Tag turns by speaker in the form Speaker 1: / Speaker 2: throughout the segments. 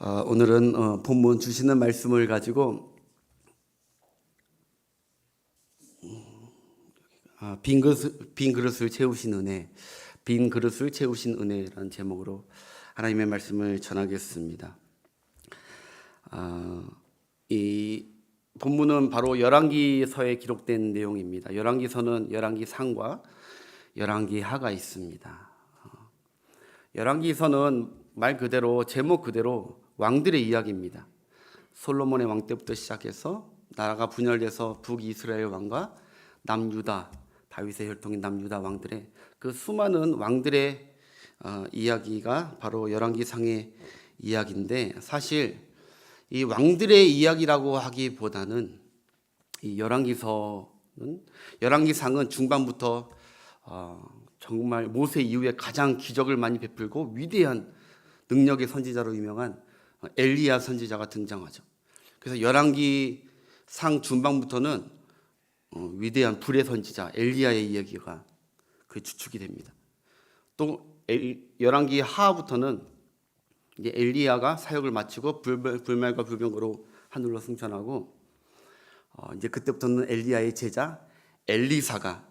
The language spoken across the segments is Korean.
Speaker 1: 오늘은 본문 주시는 말씀을 가지고 빈 그릇을 채우신 은혜, 빈 그릇을 채우신 은혜라는 제목으로 하나님의 말씀을 전하겠습니다. 이 본문은 바로 열왕기서에 기록된 내용입니다. 열왕기서는 열왕기상과 열왕기하가 있습니다. 열왕기서는 말 그대로 제목 그대로 왕들의 이야기입니다. 솔로몬의 왕 때부터 시작해서 나라가 분열돼서 북이스라엘 왕과 남유다, 다윗의 혈통인 남유다 왕들의 그 수많은 왕들의 이야기가 바로 열왕기상의 이야기인데, 사실 이 왕들의 이야기라고 하기보다는 이 열왕기상은 중반부터 정말 모세 이후에 가장 기적을 많이 베풀고 위대한 능력의 선지자로 유명한 엘리야 선지자가 등장하죠. 그래서 열왕기상 중반부터는 위대한 불의 선지자 엘리야의 이야기가 그 주축이 됩니다. 또 열왕기 하부터는 이제 엘리야가 사역을 마치고 불말과 불병거로 하늘로 승천하고 이제 그때부터는 엘리야의 제자 엘리사가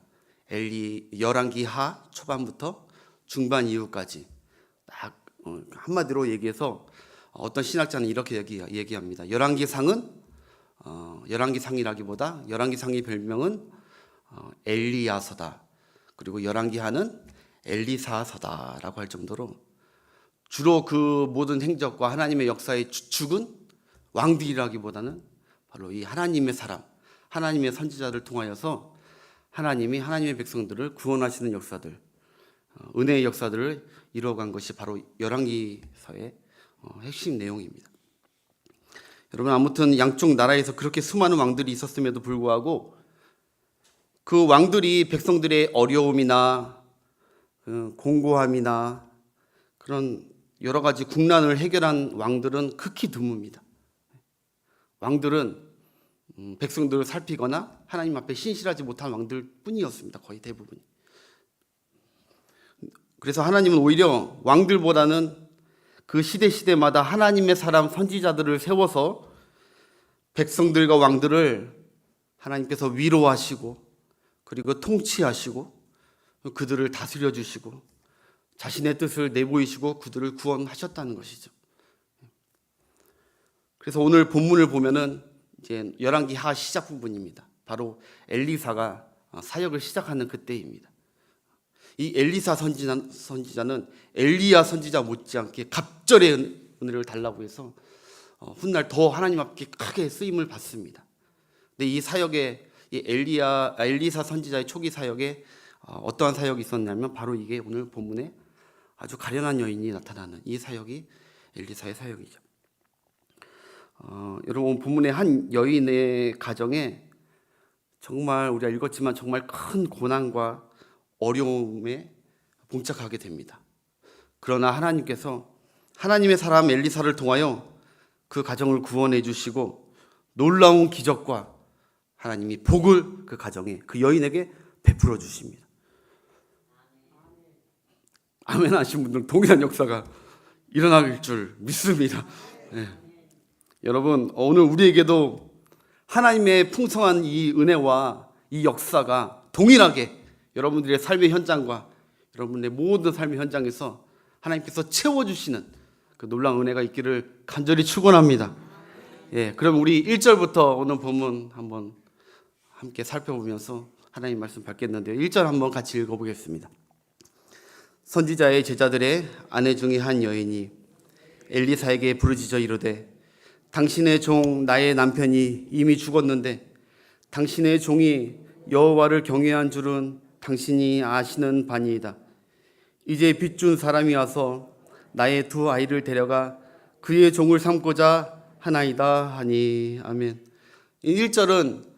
Speaker 1: 열왕기 하 초반부터 중반 이후까지 딱 한마디로 얘기해서 어떤 신학자는 이렇게 얘기합니다. 열왕기상이라기보다 열왕기상의 별명은 엘리야서다. 그리고 열왕기하는 엘리사서다라고 할 정도로 주로 그 모든 행적과 하나님의 역사의 주축은 왕들이라기보다는 바로 이 하나님의 사람, 하나님의 선지자를 통하여서 하나님이 하나님의 백성들을 구원하시는 역사들, 은혜의 역사들을 이루어간 것이 바로 열왕기서의 핵심 내용입니다. 여러분, 아무튼 양쪽 나라에서 그렇게 수많은 왕들이 있었음에도 불구하고 그 왕들이 백성들의 어려움이나 공고함이나 그런 여러 가지 국난을 해결한 왕들은 극히 드뭅니다. 왕들은 백성들을 살피거나 하나님 앞에 신실하지 못한 왕들 뿐이었습니다. 거의 대부분이. 그래서 하나님은 오히려 왕들보다는 그 시대마다 하나님의 사람 선지자들을 세워서 백성들과 왕들을 하나님께서 위로하시고 그리고 통치하시고 그들을 다스려 주시고 자신의 뜻을 내보이시고 그들을 구원하셨다는 것이죠. 그래서 오늘 본문을 보면은 이제 열왕기 하 시작 부분입니다. 바로 엘리사가 사역을 시작하는 그때입니다. 이 엘리사 선지자는 엘리야 선지자 못지않게 갑절의 은혜를 달라고 해서 훗날 더 하나님 앞에 크게 쓰임을 받습니다. 근데 이 사역에 이 엘리사 선지자의 초기 사역에 어떠한 사역이 있었냐면 바로 이게 오늘 본문에 아주 가련한 여인이 나타나는 이 사역이 엘리사의 사역이죠. 여러분, 본문의 한 여인의 가정에 정말 우리가 읽었지만 정말 큰 고난과 어려움에 봉착하게 됩니다. 그러나 하나님께서 하나님의 사람 엘리사를 통하여 그 가정을 구원해 주시고 놀라운 기적과 하나님이 복을 그 가정에 그 여인에게 베풀어 주십니다. 아멘 하신 분들 동일한 역사가 일어날 줄 믿습니다. 네. 여러분, 오늘 우리에게도 하나님의 풍성한 이 은혜와 이 역사가 동일하게 여러분들의 삶의 현장과 여러분의 모든 삶의 현장에서 하나님께서 채워주시는 그 놀라운 은혜가 있기를 간절히 축원합니다. 예, 그럼 우리 1절부터 오늘 본문 한번 함께 살펴보면서 하나님 말씀 받겠는데요. 1절 한번 같이 읽어보겠습니다. 선지자의 제자들의 아내 중에 한 여인이 엘리사에게 부르짖어 이르되 당신의 종 나의 남편이 이미 죽었는데 당신의 종이 여호와를 경외한 줄은 당신이 아시는 바니이다. 이제 빚준 사람이 와서 나의 두 아이를 데려가 그의 종을 삼고자 하나이다 하니. 아멘. 1절은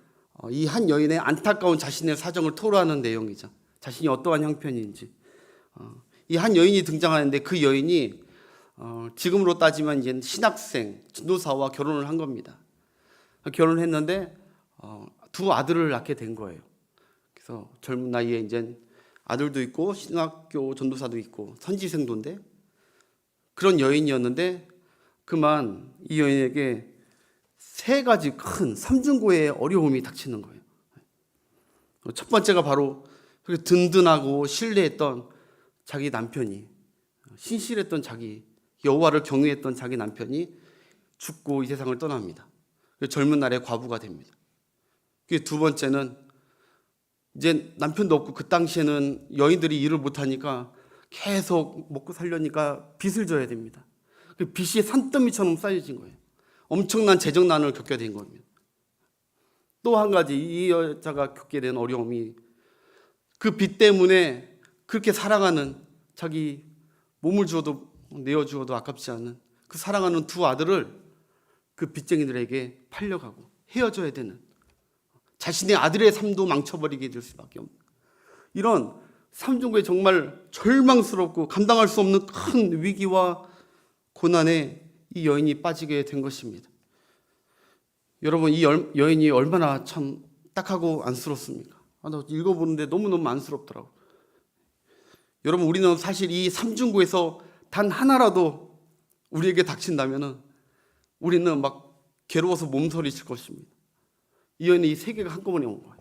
Speaker 1: 이 한 여인의 안타까운 자신의 사정을 토로하는 내용이죠. 자신이 어떠한 형편인지. 이 한 여인이 등장하는데 그 여인이 지금으로 따지면 이제 신학생, 전도사와 결혼을 한 겁니다. 결혼을 했는데 두 아들을 낳게 된 거예요. 그래서 젊은 나이에 이제 아들도 있고 신학교 전도사도 있고 선지생도인데 그런 여인이었는데 그만 이 여인에게 세 가지 큰 삼중고의 어려움이 닥치는 거예요. 첫 번째가 바로 든든하고 신뢰했던 자기 남편이, 신실했던 자기, 여호와를 경외했던 자기 남편이 죽고 이 세상을 떠납니다. 젊은 날에 과부가 됩니다. 두 번째는 이제 남편도 없고, 그 당시에는 여인들이 일을 못하니까 계속 먹고 살려니까 빚을 져야 됩니다. 그 빚이 산더미처럼 쌓여진 거예요. 엄청난 재정난을 겪게 된 겁니다. 또 한 가지 이 여자가 겪게 된 어려움이, 그 빚 때문에 그렇게 사랑하는, 자기 몸을 주어도 내어주어도 아깝지 않은 그 사랑하는 두 아들을 그 빚쟁이들에게 팔려가고 헤어져야 되는, 자신의 아들의 삶도 망쳐버리게 될 수밖에 없는, 이런 삼중고에 정말 절망스럽고 감당할 수 없는 큰 위기와 고난에 이 여인이 빠지게 된 것입니다. 여러분, 이 여인이 얼마나 참 딱하고 안쓰럽습니까? 나 읽어보는데 너무너무 안쓰럽더라고요. 여러분, 우리는 사실 이 삼중고에서 단 하나라도 우리에게 닥친다면 우리는 막 괴로워서 몸서리칠 것입니다. 이 여인은 이 세 개가 한꺼번에 온 거예요.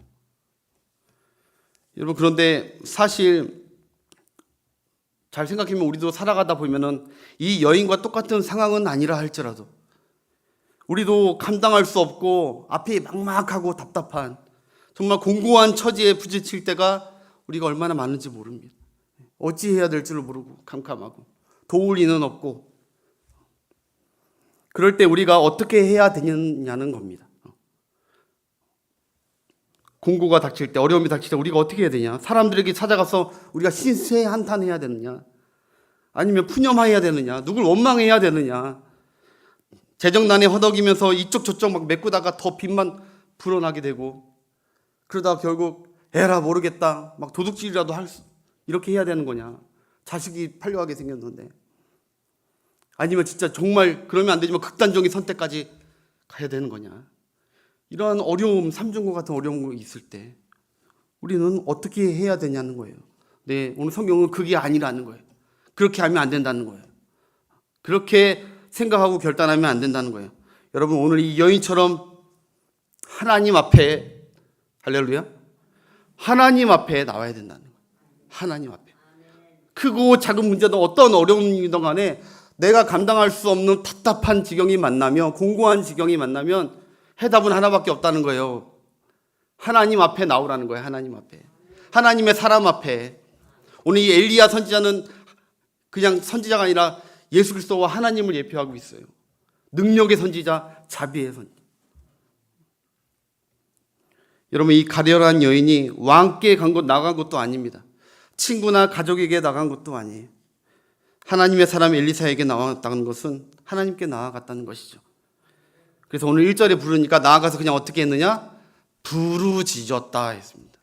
Speaker 1: 여러분, 그런데 사실 잘 생각하면 우리도 살아가다 보면은 이 여인과 똑같은 상황은 아니라 할지라도 우리도 감당할 수 없고 앞이 막막하고 답답한, 정말 공고한 처지에 부딪힐 때가 우리가 얼마나 많은지 모릅니다. 어찌해야 될지를 모르고 캄캄하고 도울 리는 없고, 그럴 때 우리가 어떻게 해야 되느냐는 겁니다. 공고가 닥칠 때, 어려움이 닥칠 때 우리가 어떻게 해야 되냐? 사람들에게 찾아가서 우리가 신세 한탄해야 되느냐? 아니면 푸념해야 되느냐? 누굴 원망해야 되느냐? 재정난에 허덕이면서 이쪽 저쪽 막 메꾸다가 더 빚만 불어나게 되고, 그러다 결국 에라 모르겠다, 막 도둑질이라도 이렇게 해야 되는 거냐? 자식이 팔려가게 생겼는데. 아니면 진짜 정말 그러면 안 되지만 극단적인 선택까지 가야 되는 거냐? 이러한 어려움, 삼중고 같은 어려움이 있을 때 우리는 어떻게 해야 되냐는 거예요. 네, 오늘 성경은 그게 아니라는 거예요. 그렇게 하면 안 된다는 거예요. 그렇게 생각하고 결단하면 안 된다는 거예요. 여러분, 오늘 이 여인처럼 하나님 앞에, 할렐루야, 하나님 앞에 나와야 된다는 거예요. 하나님 앞에. 크고 작은 문제든 어떤 어려움이든 간에 내가 감당할 수 없는 답답한 지경이 만나면, 공고한 지경이 만나면 해답은 하나밖에 없다는 거예요. 하나님 앞에 나오라는 거예요. 하나님 앞에. 하나님의 사람 앞에. 오늘 이 엘리야 선지자는 그냥 선지자가 아니라 예수 그리스도와 하나님을 예표하고 있어요. 능력의 선지자, 자비의 선지자. 여러분, 이 가련한 여인이 왕께 나간 것도 아닙니다. 친구나 가족에게 나간 것도 아니에요. 하나님의 사람 엘리사에게 나아갔다는 것은 하나님께 나아갔다는 것이죠. 그래서 오늘 1절에 부르니까 나아가서 그냥 어떻게 했느냐? 부르짖었다 했습니다.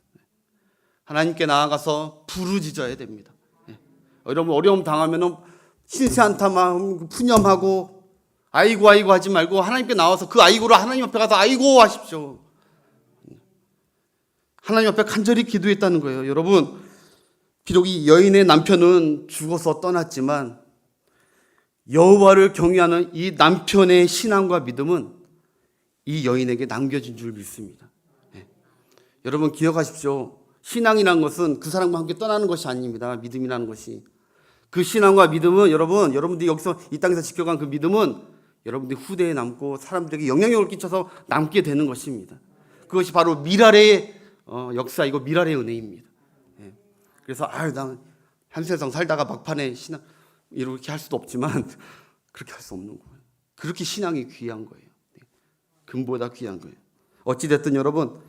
Speaker 1: 하나님께 나아가서 부르짖어야 됩니다. 여러분, 어려움 당하면 신세 한탄 푸념하고 아이고 하지 말고 하나님께 나와서 그 아이고로 하나님 앞에 가서 아이고 하십시오. 하나님 앞에 간절히 기도했다는 거예요. 여러분, 비록 이 여인의 남편은 죽어서 떠났지만 여호와를 경외하는 이 남편의 신앙과 믿음은 이 여인에게 남겨진 줄 믿습니다. 여러분, 기억하십시오. 신앙이라는 것은 그 사람과 함께 떠나는 것이 아닙니다. 믿음이라는 것이. 그 신앙과 믿음은 여러분들이 여기서 이 땅에서 지켜간 그 믿음은 여러분들이 후대에 남고 사람들에게 영향력을 끼쳐서 남게 되는 것입니다. 그것이 바로 미랄의 역사이고 미랄의 은혜입니다. 그래서 난 한 세상 살다가 막판에 신앙 이렇게 할 수도 없지만 그렇게 할 수 없는 거예요. 그렇게 신앙이 귀한 거예요. 금보다 귀한 거예요. 어찌됐든 여러분,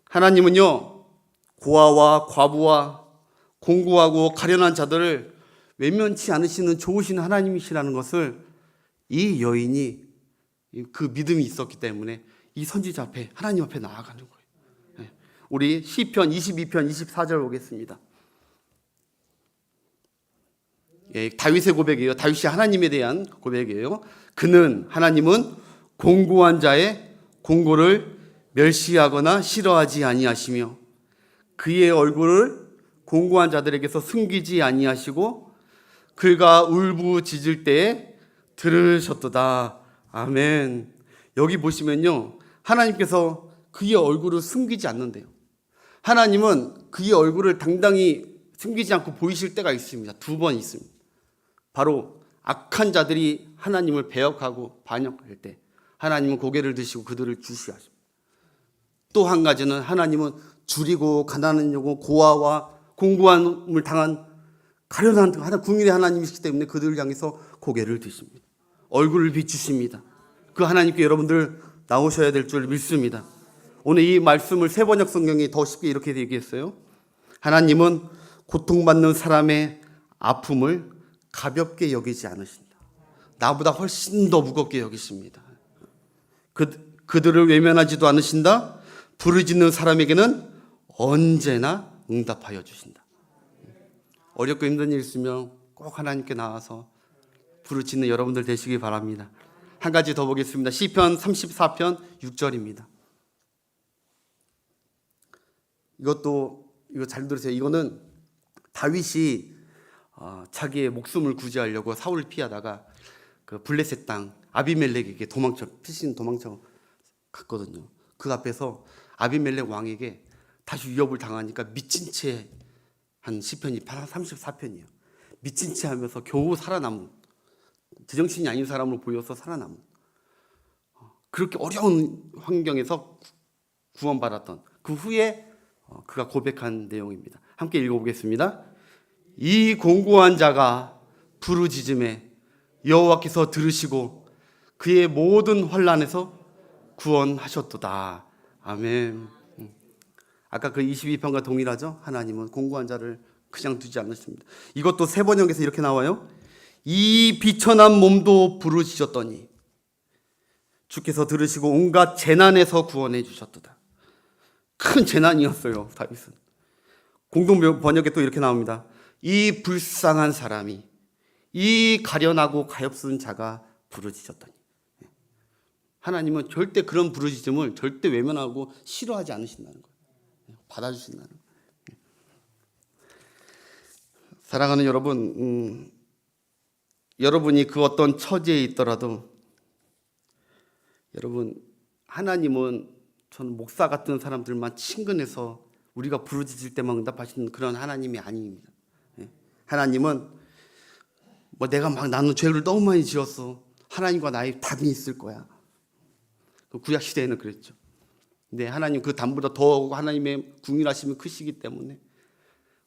Speaker 1: 하나님은요, 고아와 과부와 공고하고 가련한 자들을 외면치 않으시는 좋으신 하나님이시라는 것을 이 여인이 그 믿음이 있었기 때문에 이 선지자 앞에, 하나님 앞에 나아가는 거예요. 우리 시편 22편 24절 보겠습니다. 다윗의 고백이에요. 다윗이 하나님에 대한 고백이에요. 하나님은 공고한 자의 공고를 멸시하거나 싫어하지 아니하시며 그의 얼굴을 공고한 자들에게서 숨기지 아니하시고 그가 울부짖을 때에 들으셨도다. 아멘. 여기 보시면요, 하나님께서 그의 얼굴을 숨기지 않는데요. 하나님은 그의 얼굴을 당당히 숨기지 않고 보이실 때가 있습니다. 두 번 있습니다. 바로 악한 자들이 하나님을 배역하고 반역할 때 하나님은 고개를 드시고 그들을 주시하십니다. 또 한 가지는 하나님은 줄이고 가난한 여고 고아와 공고함을 당한 가련한 국민의 하나님이시기 때문에 그들을 향해서 고개를 드십니다. 얼굴을 비추십니다. 그 하나님께 여러분들 나오셔야 될 줄 믿습니다. 오늘 이 말씀을 세번역 성경이 더 쉽게 이렇게 얘기했어요. 하나님은 고통받는 사람의 아픔을 가볍게 여기지 않으신다. 나보다 훨씬 더 무겁게 여기십니다. 그들을 외면하지도 않으신다. 부르짖는 사람에게는 언제나 응답하여 주신다. 어렵고 힘든 일 있으면 꼭 하나님께 나와서 부르짖는 여러분들 되시기 바랍니다. 한 가지 더 보겠습니다. 시편 34편 6절입니다. 이거 잘 들으세요. 이거는 다윗이 자기의 목숨을 구제하려고 사울을 피하다가 그 블레셋 땅 아비멜렉에게 피신 도망쳐 갔거든요. 그 앞에서 아비멜렉 왕에게 다시 위협을 당하니까 미친 채 한 시편이 34편이에요. 미친 채 하면서 겨우 살아남은, 제정신이 아닌 사람으로 보여서 살아남은, 그렇게 어려운 환경에서 구원받았던 그 후에 그가 고백한 내용입니다. 함께 읽어보겠습니다. 이 공고한 자가 부르짖음에 여호와께서 들으시고 그의 모든 환난에서 구원하셨도다. 아멘. 아까 그 22편과 동일하죠? 하나님은 공고한 자를 그냥 두지 않으십니다. 이것도 세번역에서 이렇게 나와요. 이 비천한 몸도 부르짖었더니 주께서 들으시고 온갖 재난에서 구원해 주셨도다. 큰 재난이었어요, 다윗은. 공동 번역에 또 이렇게 나옵니다. 이 불쌍한 사람이, 이 가련하고 가엾은 자가 부르짖었더니. 하나님은 절대 그런 부르짖음을 절대 외면하고 싫어하지 않으신다는 거예요. 받아주신다는 거예요. 사랑하는 여러분, 여러분이 그 어떤 처지에 있더라도 여러분, 하나님은 저는 목사 같은 사람들만 친근해서 우리가 부르짖을 때만 응답하시는 그런 하나님이 아닙니다. 하나님은 나는 죄를 너무 많이 지었어. 하나님과 나의 답이 있을 거야. 구약 시대에는 그랬죠. 근데 하나님 그 답보다 더 하나님의 궁일하심이 크시기 때문에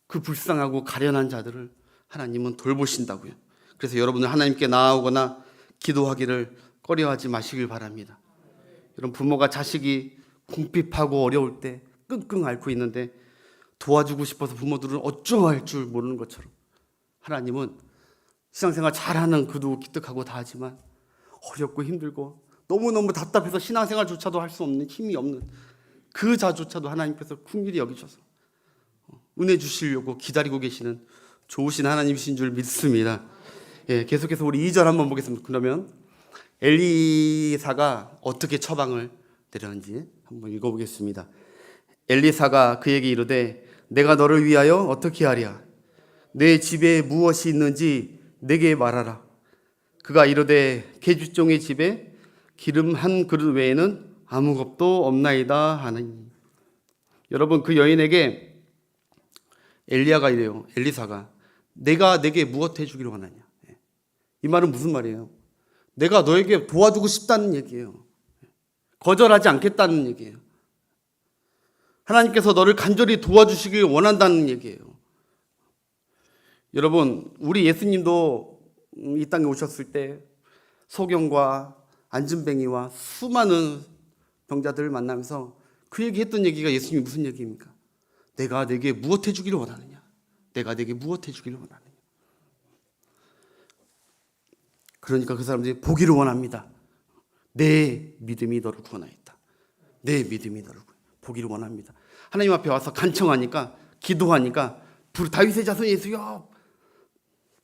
Speaker 1: 그 불쌍하고 가련한 자들을 하나님은 돌보신다고요. 그래서 여러분은 하나님께 나아오거나 기도하기를 꺼려하지 마시길 바랍니다. 여러분, 부모가 자식이 궁핍하고 어려울 때 끙끙 앓고 있는데 도와주고 싶어서 부모들은 어쩌할 줄 모르는 것처럼 하나님은 신앙생활 잘하는 그도 기특하고 다 하지만 어렵고 힘들고 너무너무 답답해서 신앙생활조차도 할 수 없는, 힘이 없는 그 자조차도 하나님께서 긍휼히 여기셔서 은혜 주시려고 기다리고 계시는 좋으신 하나님이신 줄 믿습니다. 계속해서 우리 2절 한번 보겠습니다. 그러면 엘리사가 어떻게 처방을 내렸는지 한번 읽어보겠습니다. 엘리사가 그에게 이르되 내가 너를 위하여 어떻게 하랴? 내 집에 무엇이 있는지 내게 말하라. 그가 이르되 계집종의 집에 기름 한 그릇 외에는 아무것도 없나이다 하니. 여러분, 그 여인에게 엘리야가 이래요. 엘리사가 내가 내게 무엇 해주기를 원하냐? 이 말은 무슨 말이에요? 내가 너에게 도와주고 싶다는 얘기예요. 거절하지 않겠다는 얘기예요. 하나님께서 너를 간절히 도와주시길 원한다는 얘기예요. 여러분, 우리 예수님도 이 땅에 오셨을 때 소경과 안진뱅이와 수많은 병자들을 만나면서 그 얘기했던 얘기가 예수님이 무슨 얘기입니까? 내가 내게 무엇 해주기를 원하느냐? 내가 내게 무엇 해주기를 원하느냐? 그러니까 그 사람들이 보기를 원합니다. 내 믿음이 너를 구원하였다. 내 믿음이 너를 보기를 원합니다. 하나님 앞에 와서 간청하니까, 기도하니까, 다윗의 자손 예수여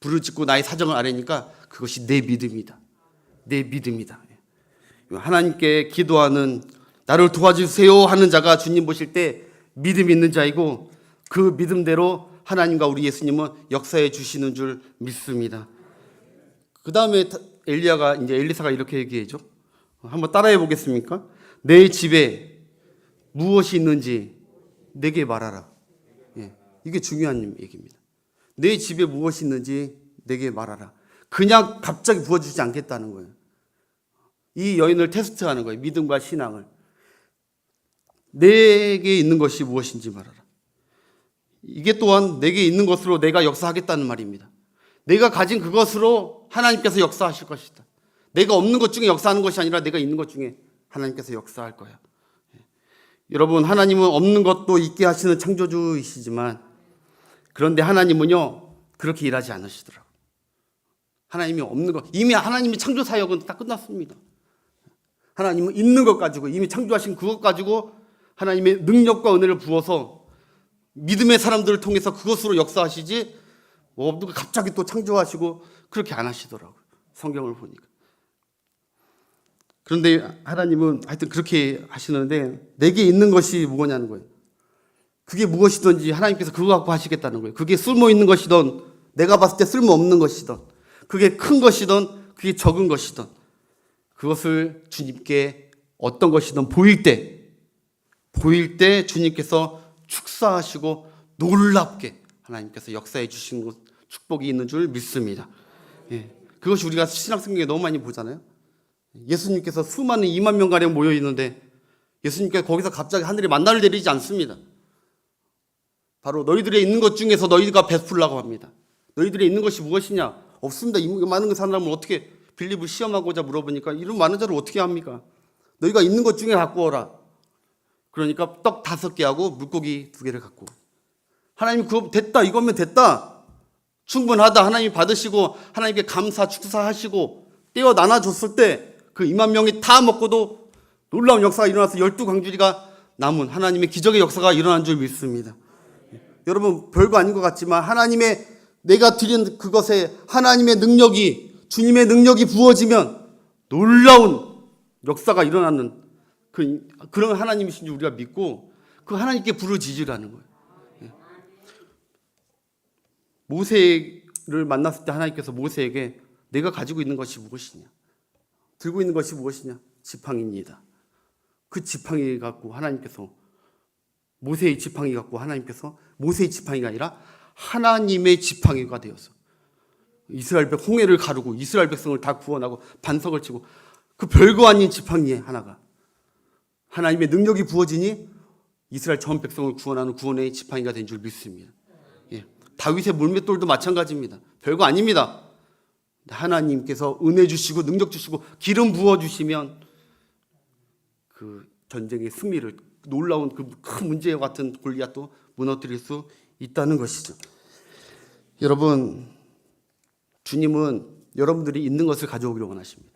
Speaker 1: 부르짖고 나의 사정을 아뢰니까 그것이 내 믿음이다. 내 믿음이다. 하나님께 기도하는, 나를 도와주세요 하는 자가 주님 보실 때 믿음 있는 자이고, 그 믿음대로 하나님과 우리 예수님은 역사해 주시는 줄 믿습니다. 그 다음에 엘리사가 이렇게 얘기해죠. 한번 따라해 보겠습니까? 내 집에 무엇이 있는지 내게 말하라. 예, 이게 중요한 얘기입니다. 내 집에 무엇이 있는지 내게 말하라. 그냥 갑자기 부어주지 않겠다는 거예요. 이 여인을 테스트하는 거예요. 믿음과 신앙을. 내게 있는 것이 무엇인지 말하라. 이게 또한 내게 있는 것으로 내가 역사하겠다는 말입니다. 내가 가진 그것으로 하나님께서 역사하실 것이다. 내가 없는 것 중에 역사하는 것이 아니라 내가 있는 것 중에 하나님께서 역사할 거야. 여러분, 하나님은 없는 것도 있게 하시는 창조주이시지만, 그런데 하나님은요 그렇게 일하지 않으시더라고요. 하나님이 없는 것, 이미 하나님의 창조 사역은 다 끝났습니다. 하나님은 있는 것 가지고, 이미 창조하신 그것 가지고 하나님의 능력과 은혜를 부어서 믿음의 사람들을 통해서 그것으로 역사하시지, 누가 갑자기 또 창조하시고 그렇게 안 하시더라고요. 성경을 보니까. 그런데 하나님은 하여튼 그렇게 하시는데, 내게 있는 것이 뭐냐는 거예요. 그게 무엇이든지 하나님께서 그거 갖고 하시겠다는 거예요. 그게 쓸모 있는 것이든 내가 봤을 때 쓸모 없는 것이든, 그게 큰 것이든 그게 적은 것이든, 그것을 주님께 어떤 것이든 보일 때 주님께서 축사하시고 놀랍게 하나님께서 역사해 주신 축복이 있는 줄 믿습니다. 예, 그것이 우리가 신약성경에 너무 많이 보잖아요. 예수님께서 수많은 2만 명가량 모여 있는데 예수님께서 거기서 갑자기 하늘에 만나를 내리지 않습니다. 바로 너희들의 있는 것 중에서 너희가 베풀라고 합니다. 너희들의 있는 것이 무엇이냐? 없습니다. 이 많은 사람을 어떻게 빌립을 시험하고자 물어보니까 이런 많은 자를 어떻게 합니까? 너희가 있는 것 중에 갖고 오라. 그러니까 떡 5개 하고 물고기 2개를 갖고. 하나님 그거 됐다, 이거면 됐다, 충분하다, 하나님이 받으시고 하나님께 감사 축사하시고 떼어 나눠줬을 때 그 2만 명이 다 먹고도 놀라운 역사가 일어나서 12광주리가 남은 하나님의 기적의 역사가 일어난 줄 믿습니다. 여러분, 별거 아닌 것 같지만 하나님의, 내가 드린 그것에 하나님의 능력이, 주님의 능력이 부어지면 놀라운 역사가 일어나는 그런 하나님이신 줄 우리가 믿고 그 하나님께 부르짖으라는 거예요. 모세를 만났을 때 하나님께서 모세에게 내가 가지고 있는 것이 무엇이냐, 들고 있는 것이 무엇이냐, 지팡이입니다. 그 지팡이 갖고 하나님께서, 모세의 지팡이 갖고 하나님께서 모세의 지팡이가 아니라 하나님의 지팡이가 되어서 이스라엘 홍해를 가르고 이스라엘 백성을 다 구원하고 반석을 치고, 그 별거 아닌 지팡이에 하나가 하나님의 능력이 부어지니 이스라엘 전 백성을 구원하는 구원의 지팡이가 된 줄 믿습니다. 예. 다윗의 물맷돌도 마찬가지입니다. 별거 아닙니다. 하나님께서 은혜 주시고 능력 주시고 기름 부어 주시면 그 전쟁의 승리를, 놀라운 그 큰 문제와 같은 골리앗도 무너뜨릴 수 있다는 것이죠. 여러분, 주님은 여러분들이 있는 것을 가져오기를 원하십니다.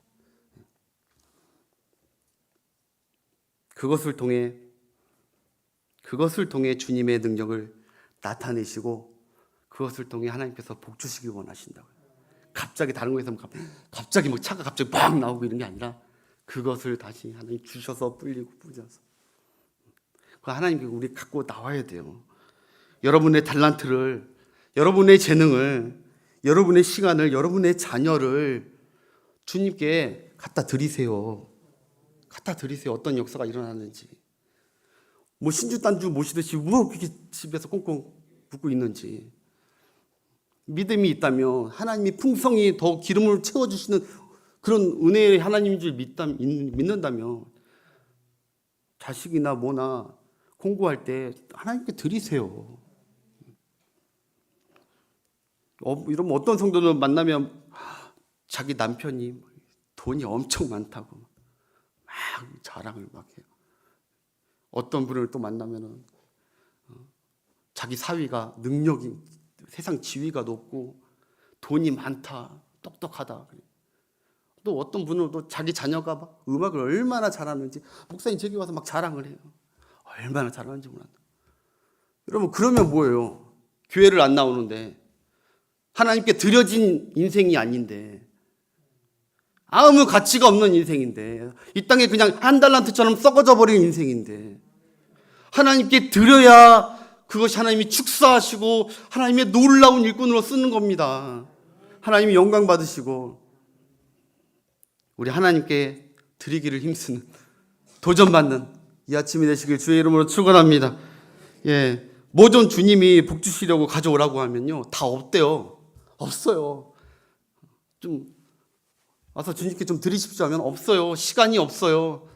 Speaker 1: 그것을 통해 주님의 능력을 나타내시고 그것을 통해 하나님께서 복 주시길 원하신다고요. 갑자기 다른 거에서 갑자기 뭐 차가 갑자기 막 나오고 이런 게 아니라 그것을 다시 하나님 주셔서 뿌리고 뿌려서 그 하나님께 우리 갖고 나와야 돼요. 여러분의 달란트를, 여러분의 재능을, 여러분의 시간을, 여러분의 자녀를 주님께 갖다 드리세요. 갖다 드리세요. 어떤 역사가 일어나는지. 뭐 신주단주 모시듯이 뭐 그렇게 집에서 꽁꽁 붙고 있는지. 믿음이 있다면, 하나님이 풍성히 더 기름을 채워주시는 그런 은혜의 하나님인 줄 믿는다면 자식이나 뭐나 공부할 때 하나님께 드리세요. 이러면 어떤 성도는 만나면 자기 남편이 돈이 엄청 많다고 막 자랑을 막 해요. 어떤 분을 또 만나면은 자기 사위가 능력이, 세상 지위가 높고 돈이 많다, 똑똑하다. 또 어떤 분은 또 자기 자녀가 막 음악을 얼마나 잘하는지 목사님 제게 와서 막 자랑을 해요. 얼마나 잘하는지 몰라. 여러분, 그러면 뭐예요? 교회를 안 나오는데, 하나님께 드려진 인생이 아닌데, 아무 가치가 없는 인생인데, 이 땅에 그냥 한 달란트처럼 썩어져 버린 인생인데, 하나님께 드려야 그것이 하나님이 축사하시고 하나님의 놀라운 일꾼으로 쓰는 겁니다. 하나님이 영광 받으시고 우리 하나님께 드리기를 힘쓰는, 도전받는 이 아침이 되시길 주의 이름으로 축원합니다. 예, 뭐 좀 주님이 복 주시려고 가져오라고 하면요, 다 없대요. 없어요. 좀 와서 주님께 좀 드리십시오 하면 없어요. 시간이 없어요.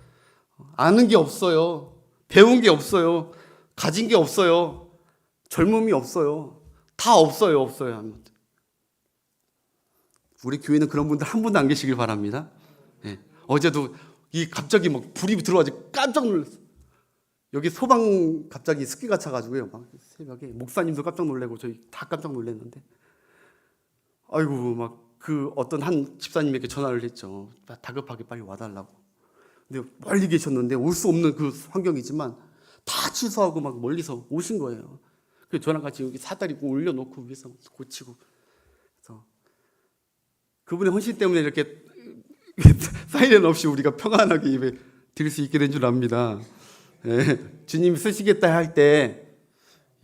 Speaker 1: 아는 게 없어요. 배운 게 없어요. 가진 게 없어요. 젊음이 없어요. 다 없어요. 없어요. 우리 교회는 그런 분들 한 분도 안 계시길 바랍니다. 예. 어제도 갑자기 막 불이 들어와서 깜짝 놀랐어요. 여기 소방 갑자기 습기가 차가지고요. 막 새벽에 목사님도 깜짝 놀래고 저희 다 깜짝 놀랐는데, 아이고 막 그 어떤 한 집사님에게 전화를 했죠. 다급하게 빨리 와달라고. 근데 멀리 계셨는데 올 수 없는 그 환경이지만 다 취소하고 막 멀리서 오신 거예요. 그래서 저랑 같이 여기 사다리 올려놓고 위에서 고치고. 그래서 그분의 헌신 때문에 이렇게 사이렌 없이 우리가 평안하게 예배 드릴 수 있게 된 줄 압니다. 예, 주님 쓰시겠다 할 때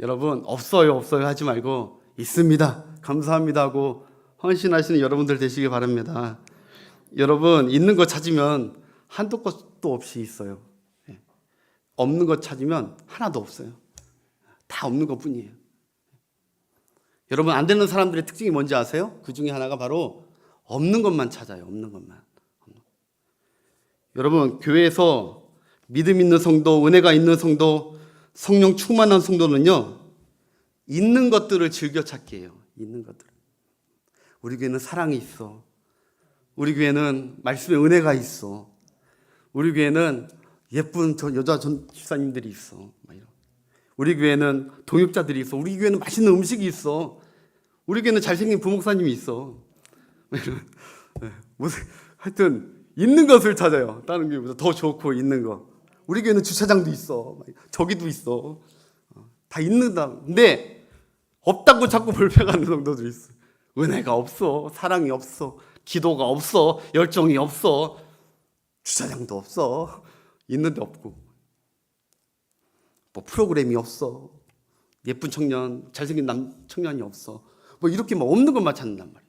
Speaker 1: 여러분 없어요 하지 말고 있습니다, 감사합니다 하고 헌신하시는 여러분들 되시기 바랍니다. 여러분 있는 거 찾으면 한도 끝도 없이 있어요. 예, 없는 거 찾으면 하나도 없어요. 다 없는 것 뿐이에요. 여러분 안 되는 사람들의 특징이 뭔지 아세요? 그 중에 하나가 바로 없는 것만 찾아요. 없는 것만. 여러분 교회에서 믿음 있는 성도, 은혜가 있는 성도, 성령 충만한 성도는요, 있는 것들을 즐겨 찾기 해요. 있는 것들. 우리 교회는 사랑이 있어. 우리 교회는 말씀의 은혜가 있어. 우리 교회는 예쁜 여자 집사님들이 있어. 우리 교회는 동역자들이 있어. 우리 교회는 맛있는 음식이 있어. 우리 교회는 잘생긴 부목사님이 있어. 하여튼 있는 것을 찾아요. 다른 교회보다 더 좋고 있는 거. 우리 교회는 주차장도 있어. 저기도 있어. 다 있는다. 근데 없다고 자꾸 불평하는 성도들이 있어. 은혜가 없어. 사랑이 없어. 기도가 없어. 열정이 없어. 주차장도 없어. 있는데 없고. 뭐 프로그램이 없어. 예쁜 청년, 잘생긴 청년이 없어. 뭐 이렇게 뭐 없는 것만 찾는단 말이에요.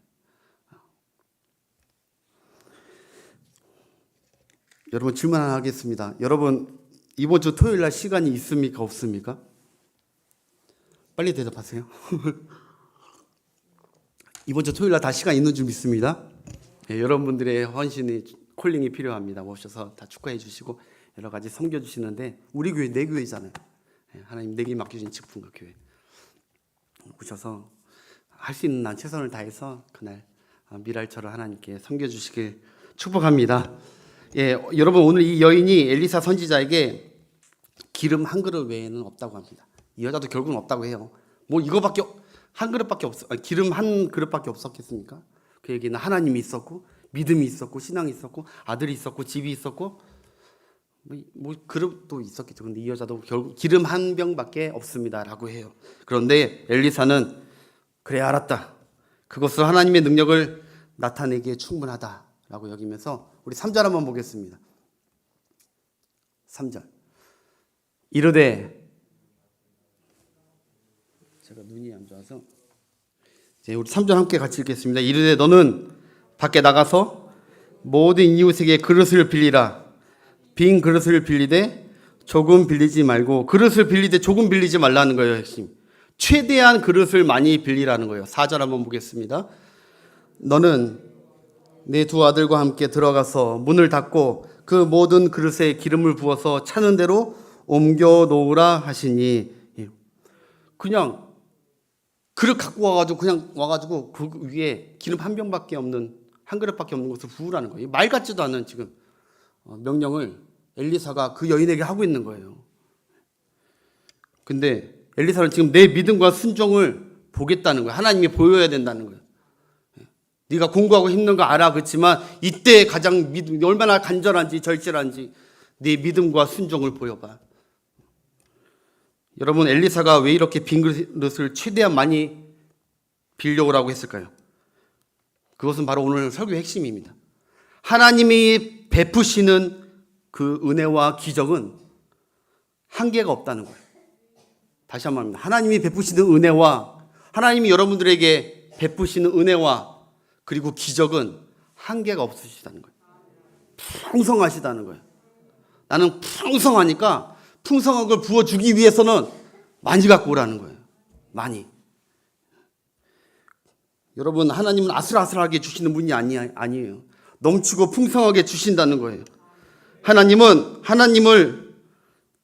Speaker 1: 여러분 질문 하나 하겠습니다. 여러분 이번 주 토요일 날 시간이 있습니까? 없습니까? 빨리 대답하세요. 이번 주 토요일 날 다 시간 있는 줄 믿습니다. 예, 여러분들의 헌신이 콜링이 필요합니다. 오셔서 다 축하해 주시고 여러 가지 섬겨 주시는데 우리 교회 내 교회잖아요. 예, 하나님 내게 맡겨진 직분과 교회 오셔서 할 수 있는 한 최선을 다해서 그날 미랄처럼 하나님께 섬겨 주시길 축복합니다. 예, 여러분 오늘 이 여인이 엘리사 선지자에게 기름 한 그릇 외에는 없다고 합니다. 이 여자도 결국은 없다고 해요. 뭐 이거밖에 한 그릇밖에 기름 한 그릇밖에 없었겠습니까? 그에게는 하나님이 있었고 믿음이 있었고 신앙이 있었고 아들이 있었고 집이 있었고 뭐 그릇도 있었겠죠. 근데 이 여자도 결국 기름 한 병밖에 없습니다라고 해요. 그런데 엘리사는 그래 알았다. 그것은 하나님의 능력을 나타내기에 충분하다라고 여기면서 우리 3절 한번 보겠습니다. 3절. 이르되 제가 눈이 안 좋아서 이제 우리 3절 함께 같이 읽겠습니다. 이르되 너는 밖에 나가서 모든 이웃에게 그릇을 빌리라. 빈 그릇을 빌리되 조금 빌리지 말고, 그릇을 빌리되 조금 빌리지 말라는 거예요. 핵심. 최대한 그릇을 많이 빌리라는 거예요. 4절 한번 보겠습니다. 너는 내 두 아들과 함께 들어가서 문을 닫고 그 모든 그릇에 기름을 부어서 차는 대로 옮겨 놓으라 하시니. 그냥 그릇 갖고 와가지고 그냥 와가지고 그 위에 기름 한 병밖에 없는, 한 그릇밖에 없는 것을 부으라는 거예요. 말 같지도 않은 지금 명령을 엘리사가 그 여인에게 하고 있는 거예요. 근데 엘리사는 지금 내 믿음과 순종을 보겠다는 거예요. 하나님이 보여야 된다는 거예요. 네가 공부하고 힘든 거 알아. 그렇지만 이때 가장 믿음, 얼마나 간절한지 절실한지 네 믿음과 순종을 보여봐. 여러분 엘리사가 왜 이렇게 빈 그릇을 최대한 많이 빌려오라고 했을까요? 그것은 바로 오늘 설교의 핵심입니다. 하나님이 베푸시는 그 은혜와 기적은 한계가 없다는 거예요. 다시 한번 합니다. 하나님이 베푸시는 은혜와, 하나님이 여러분들에게 베푸시는 은혜와 그리고 기적은 한계가 없으시다는 거예요. 풍성하시다는 거예요. 나는 풍성하니까 풍성한 걸 부어주기 위해서는 많이 갖고 오라는 거예요. 많이. 여러분, 하나님은 아슬아슬하게 주시는 분이 아니에요. 넘치고 풍성하게 주신다는 거예요. 하나님을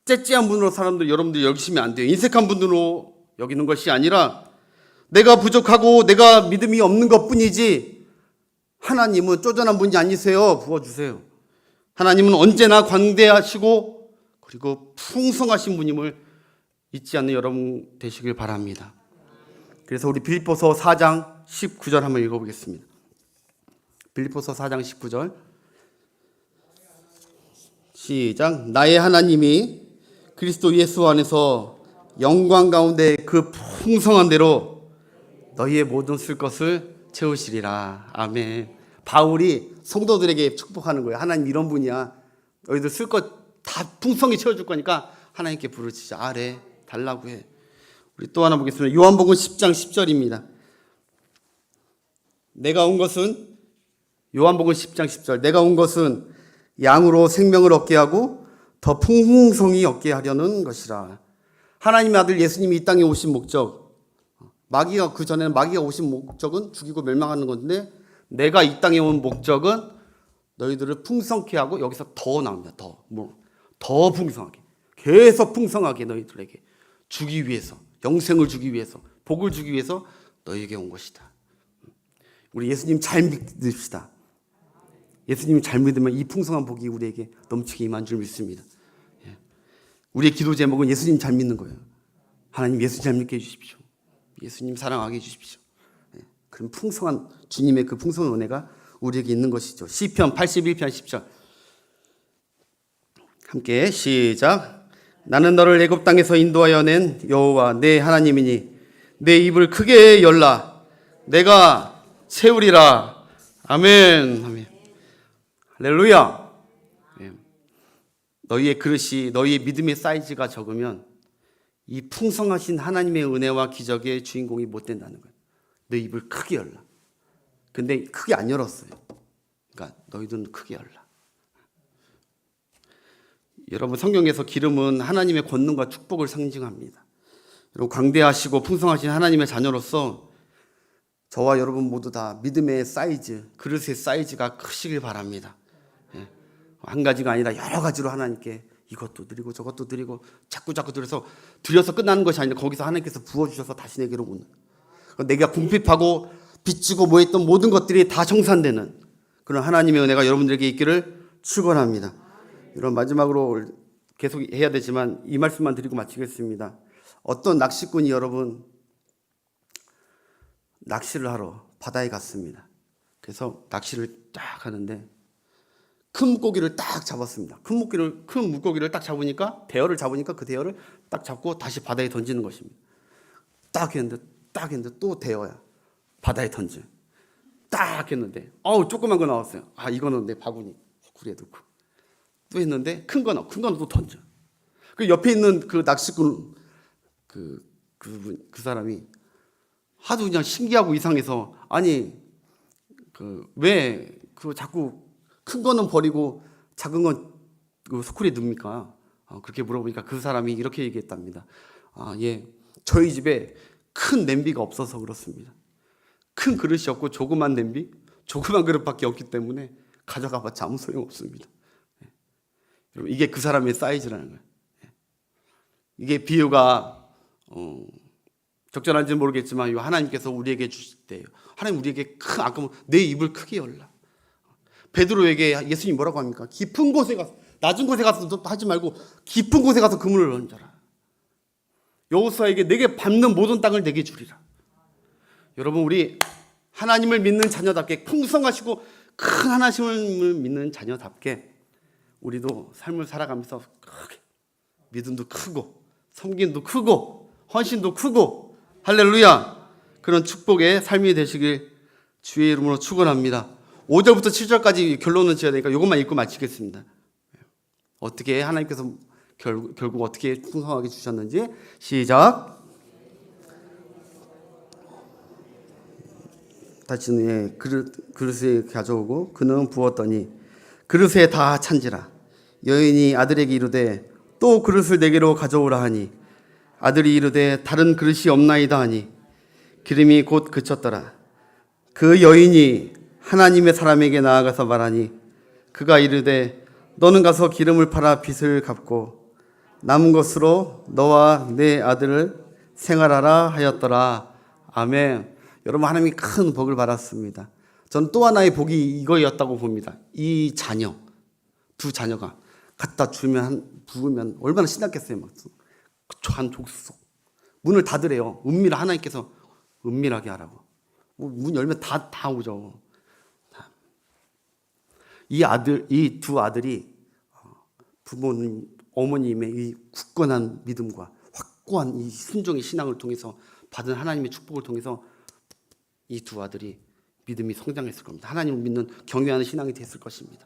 Speaker 1: 째째한 분으로 여러분들 여기시면 안 돼요. 인색한 분으로 여기는 것이 아니라 내가 부족하고 내가 믿음이 없는 것뿐이지 하나님은 쪼잔한 분이 아니세요. 부어주세요. 하나님은 언제나 광대하시고 그리고 풍성하신 분임을 잊지 않는 여러분 되시길 바랍니다. 그래서 우리 빌립보서 4장 19절 한번 읽어보겠습니다. 빌립보서 4장 19절 시작. 나의 하나님이 그리스도 예수 안에서 영광 가운데 그 풍성한 대로 너희의 모든 쓸 것을 채우시리라. 아멘. 바울이 성도들에게 축복하는 거예요. 하나님 이런 분이야. 너희들 쓸 것 다 풍성히 채워줄 거니까 하나님께 부르짖자. 아래 달라고 해. 우리 또 하나 보겠습니다. 요한복음 10장 10절입니다. 요한복음 10장 10절. 내가 온 것은 양으로 생명을 얻게 하고 더 풍성히 얻게 하려는 것이라. 하나님의 아들 예수님이 이 땅에 오신 목적, 그전에는 마귀가 오신 목적은 죽이고 멸망하는 건데, 내가 이 땅에 온 목적은 너희들을 풍성케 하고, 여기서 더 나옵니다. 더 풍성하게, 계속 풍성하게 너희들에게 주기 위해서, 영생을 주기 위해서, 복을 주기 위해서 너희에게 온 것이다. 우리 예수님 잘 믿읍시다. 예수님 잘 믿으면 이 풍성한 복이 우리에게 넘치게 임한 줄 믿습니다. 우리의 기도 제목은 예수님 잘 믿는 거예요. 하나님 예수 잘 믿게 해주십시오. 예수님 사랑하게 해주십시오. 그럼 풍성한 주님의 그 풍성한 은혜가 우리에게 있는 것이죠. 시편 81편 10절 함께 시작. 나는 너를 애굽 땅에서 인도하여 낸 여호와 내 하나님이니 내 입을 크게 열라 내가 채우리라. 아멘. 아멘. 할렐루야. 너희의 그릇이, 너희의 믿음의 사이즈가 적으면 이 풍성하신 하나님의 은혜와 기적의 주인공이 못 된다는 거예요. 너 입을 크게 열라. 근데 크게 안 열었어요. 그러니까 너희들은 크게 열라. 여러분, 성경에서 기름은 하나님의 권능과 축복을 상징합니다. 여러분, 광대하시고 풍성하신 하나님의 자녀로서 저와 여러분 모두 다 믿음의 사이즈, 그릇의 사이즈가 크시길 바랍니다. 한 가지가 아니라 여러 가지로 하나님께 이것도 드리고 저것도 드리고 자꾸 드려서 끝나는 것이 아니라 거기서 하나님께서 부어주셔서 다시 내게로 오는, 내가 궁핍하고 빚지고 뭐했던 모든 것들이 다 청산되는 그런 하나님의 은혜가 여러분들에게 있기를 축원합니다. 이런 마지막으로 계속 해야 되지만 이 말씀만 드리고 마치겠습니다. 어떤 낚시꾼이 여러분 낚시를 하러 바다에 갔습니다. 그래서 낚시를 딱 하는데 큰 물고기를 딱 잡았습니다. 큰 물고기를 딱 잡으니까, 대어를 잡으니까 그 대어를 딱 잡고 다시 바다에 던지는 것입니다. 딱 했는데 또 대어야. 바다에 던져. 딱 했는데 조그만 거 나왔어요. 이거는 내 바구니 소쿠리에 넣고. 또 했는데 큰 거는 또 던져. 그 옆에 있는 그 낚시꾼 그 사람이 하도 그냥 신기하고 이상해서, 왜 자꾸 큰 거는 버리고 작은 건 소쿠리에 넣습니까? 그렇게 물어보니까 그 사람이 이렇게 얘기했답니다. 저희 집에 큰 냄비가 없어서 그렇습니다. 큰 그릇이 없고 조그만 냄비, 조그만 그릇밖에 없기 때문에 가져가봤자 아무 소용없습니다. 여러분, 이게 그 사람의 사이즈라는 거예요. 이게 비유가 적절한지는 모르겠지만 하나님께서 우리에게 주실 때예요. 하나님 우리에게 아까 내 입을 크게 열라. 베드로에게 예수님 뭐라고 합니까? 깊은 곳에 가서, 낮은 곳에 가서 하지 말고 깊은 곳에 가서 그물을 던져라. 여호수아에게 내게 밟는 모든 땅을 내게 주리라. 여러분, 우리 하나님을 믿는 자녀답게, 풍성하시고 큰 하나님을 믿는 자녀답게 우리도 삶을 살아가면서 크게 믿음도 크고 섬김도 크고 헌신도 크고, 할렐루야, 그런 축복의 삶이 되시길 주의 이름으로 축원합니다. 5절부터 7절까지 결론은 지어야 되니까 이것만 읽고 마치겠습니다. 어떻게 하나님께서 결국 어떻게 풍성하게 주셨는지 시작. 다시는 그릇에 가져오고 그는 부었더니 그릇에 다 찬지라. 여인이 아들에게 이르되 또 그릇을 내게로 가져오라 하니 아들이 이르되 다른 그릇이 없나이다 하니 기름이 곧 그쳤더라. 그 여인이 하나님의 사람에게 나아가서 말하니 그가 이르되 너는 가서 기름을 팔아 빚을 갚고 남은 것으로 너와 내 아들을 생활하라 하였더라. 아멘. 여러분, 하나님이 큰 복을 받았습니다. 저는 또 하나의 복이 이거였다고 봅니다. 이 자녀, 두 자녀가 갖다 주면 부으면 얼마나 신났겠어요. 막 한 족속 문을 닫으래요. 은밀 하나님께서 은밀하게 하라고. 문 열면 다 오죠. 이 두 아들이 부모님, 어머님의 이 굳건한 믿음과 확고한 이 순종의 신앙을 통해서 받은 하나님의 축복을 통해서 이 두 아들이 믿음이 성장했을 겁니다. 하나님을 믿는 경외하는 신앙이 됐을 것입니다.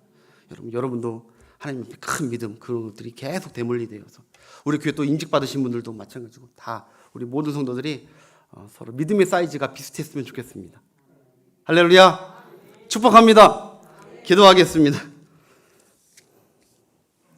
Speaker 1: 여러분도 하나님의 큰 믿음, 그런 것들이 계속 대물리 되어서 우리 교회 또 임직 받으신 분들도 마찬가지고 다 우리 모든 성도들이 서로 믿음의 사이즈가 비슷했으면 좋겠습니다. 할렐루야. 축복합니다. 기도하겠습니다.